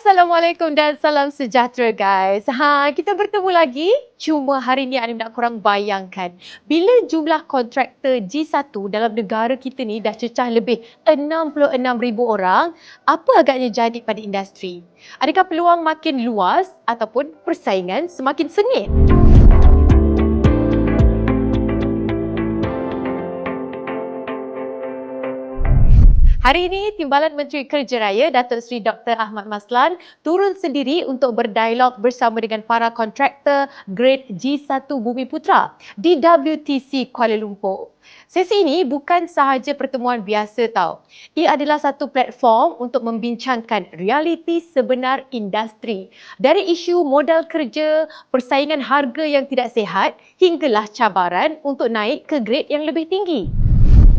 Assalamualaikum dan salam sejahtera guys. Kita bertemu lagi. Cuma hari ni Anim nak korang bayangkan. Bila jumlah kontraktor G1 dalam negara kita ni dah cecah lebih 66,000 orang, apa agaknya jadi pada industri? Adakah peluang makin luas ataupun persaingan semakin sengit? Hari ini, Timbalan Menteri Kerja Raya Datuk Seri Dr. Ahmad Maslan turun sendiri untuk berdialog bersama dengan para kontraktor grade G1 Bumiputra di WTC Kuala Lumpur. Sesi ini bukan sahaja pertemuan biasa tau. Ia adalah satu platform untuk membincangkan realiti sebenar industri. Dari isu modal kerja, persaingan harga yang tidak sihat hinggalah cabaran untuk naik ke grade yang lebih tinggi.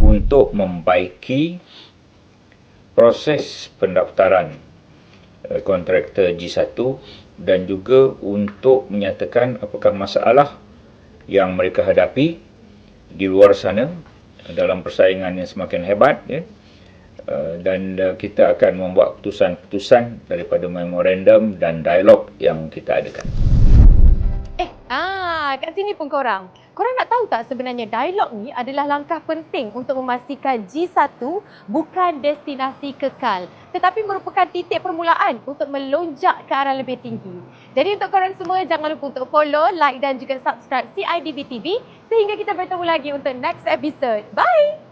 Untuk membaiki proses pendaftaran kontraktor G1 dan juga untuk menyatakan apakah masalah yang mereka hadapi di luar sana dalam persaingan yang semakin hebat, dan kita akan membuat keputusan-keputusan daripada memorandum dan dialog yang kita adakan. Kat sini pun korang. Korang nak tahu tak sebenarnya dialog ni adalah langkah penting untuk memastikan G1 bukan destinasi kekal, tetapi merupakan titik permulaan untuk melonjak ke arah lebih tinggi. Jadi untuk korang semua, jangan lupa untuk follow, like dan juga subscribe CIDB TV sehingga kita bertemu lagi untuk next episode. Bye!